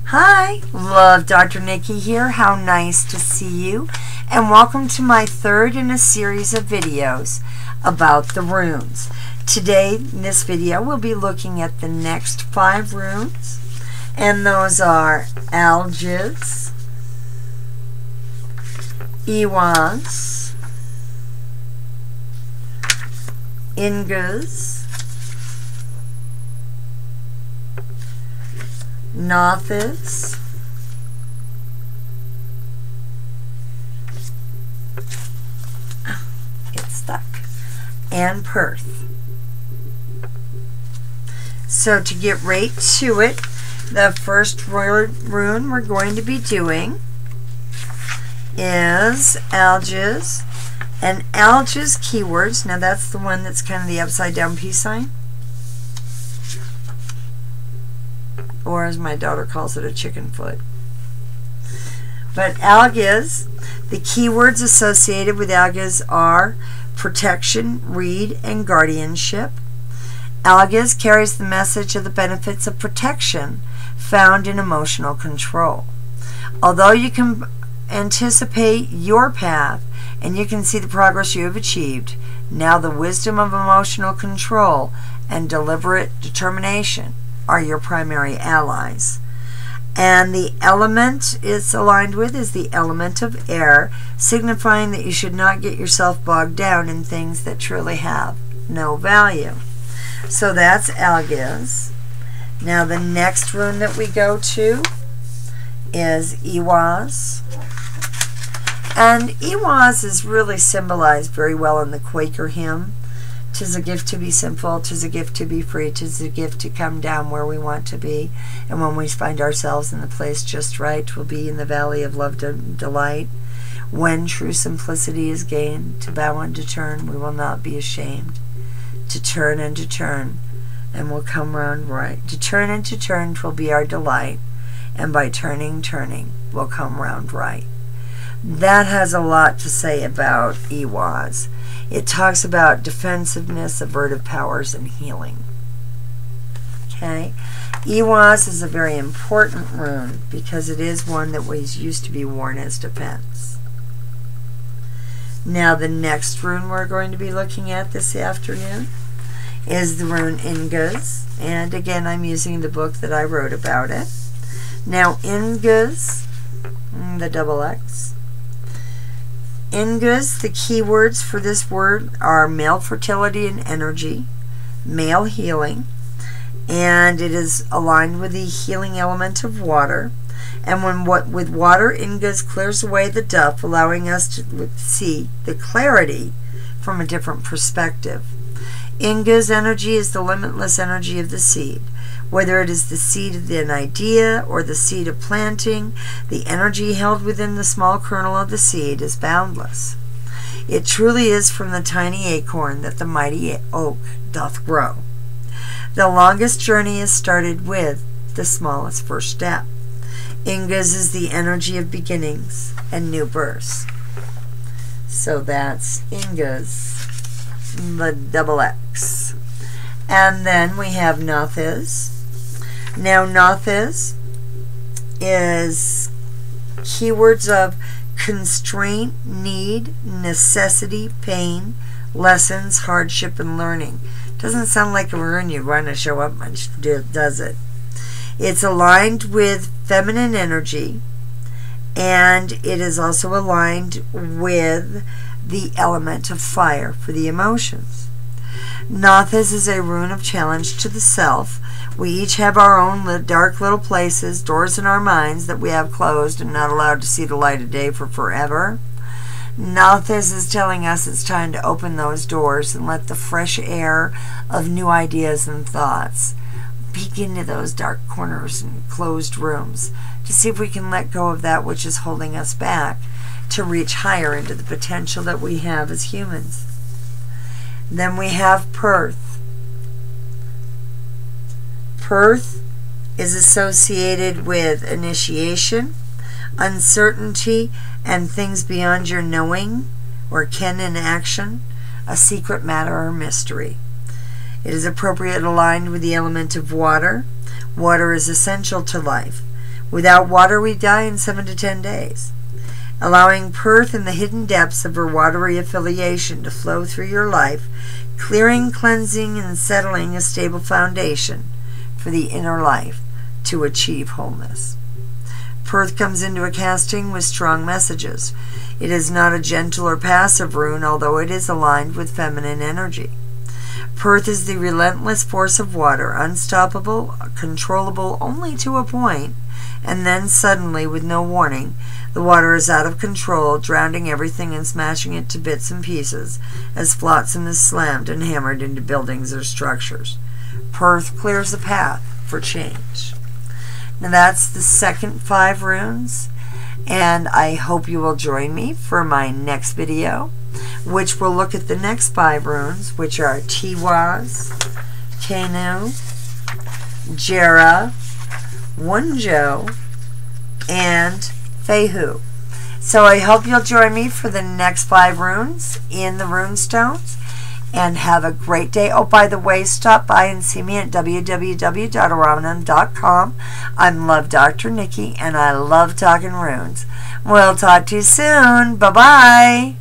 Hi, LoveDrNikki here. How nice to see you, and welcome to my third in a series of videos about the runes. Today, in this video, we'll be looking at the next 5 runes, and those are Algas, Iwas, Ingas, Nothis, it's stuck, and Perth. So to get right to it, the first rune we're going to be doing is Algas. And Algas keywords, now that's the one that's kind of the upside down peace sign, or as my daughter calls it, a chicken foot. But Algas, the keywords associated with Algas are protection, read, and guardianship. Algas carries the message of the benefits of protection found in emotional control. Although you can anticipate your path and you can see the progress you have achieved, now the wisdom of emotional control and deliberate determination are your primary allies. And the element it's aligned with is the element of air, signifying that you should not get yourself bogged down in things that truly have no value. So that's Algas. Now the next rune that we go to is Iwas. And Iwas is really symbolized very well in the Quaker hymn. 'Tis a gift to be simple, 'tis a gift to be free, 'tis a gift to come down where we want to be. And when we find ourselves in the place just right, we'll be in the valley of love and delight. When true simplicity is gained, to bow and to turn, we will not be ashamed. To turn, and we'll come round right. To turn, 'twill be our delight. And by turning, we'll come round right. That has a lot to say about Iwas. It talks about defensiveness, avertive powers, and healing. Okay, Iwas is a very important rune because it is one that was used to be worn as defense. Now the next rune we're going to be looking at this afternoon is the rune Ingas, and again I'm using the book that I wrote about it. Now Ingas, the double X. Ingas, the keywords for this word are male fertility and energy, male healing, and it is aligned with the healing element of water. And with water, Ingas clears away the duff, allowing us to see the clarity from a different perspective. Inga's energy is the limitless energy of the seed. Whether it is the seed of an idea or the seed of planting, the energy held within the small kernel of the seed is boundless. It truly is from the tiny acorn that the mighty oak doth grow. The longest journey is started with the smallest first step. Ingas is the energy of beginnings and new births. So that's Ingas, the double X. And then we have Nothis. Now Nothis is keywords of constraint, need, necessity, pain, lessons, hardship, and learning. Doesn't sound like a rune you want to show up much, does it? It's aligned with feminine energy, and it is also aligned with the element of fire for the emotions. Nothis is a rune of challenge to the self. We each have our own dark little places, doors in our minds that we have closed and not allowed to see the light of day for forever. Nothis is telling us it's time to open those doors and let the fresh air of new ideas and thoughts peek into those dark corners and closed rooms to see if we can let go of that which is holding us back to reach higher into the potential that we have as humans. Then we have Perth. Perth is associated with initiation, uncertainty, and things beyond your knowing or ken in action, a secret matter or mystery. It is appropriate aligned with the element of water. Water is essential to life. Without water, we die in 7 to 10 days. Allowing Perth in the hidden depths of her watery affiliation to flow through your life, clearing, cleansing, and settling a stable foundation for the inner life to achieve wholeness. Perth comes into a casting with strong messages. It is not a gentle or passive rune, although it is aligned with feminine energy. Perth is the relentless force of water, unstoppable, controllable only to a point, and then suddenly, with no warning, the water is out of control, drowning everything and smashing it to bits and pieces as flotsam is slammed and hammered into buildings or structures. Perth clears the path for change. Now that's the second 5 runes, and I hope you will join me for my next video, which will look at the next 5 runes, which are Tiwaz, Kenu, Jera, Wunjo, and Fehu. So I hope you'll join me for the next 5 runes in the runestones, and have a great day. Oh, by the way, stop by and see me at www.oranum.com. I'm LoveDrNikki, and I love talking runes. We'll talk to you soon. Bye-bye.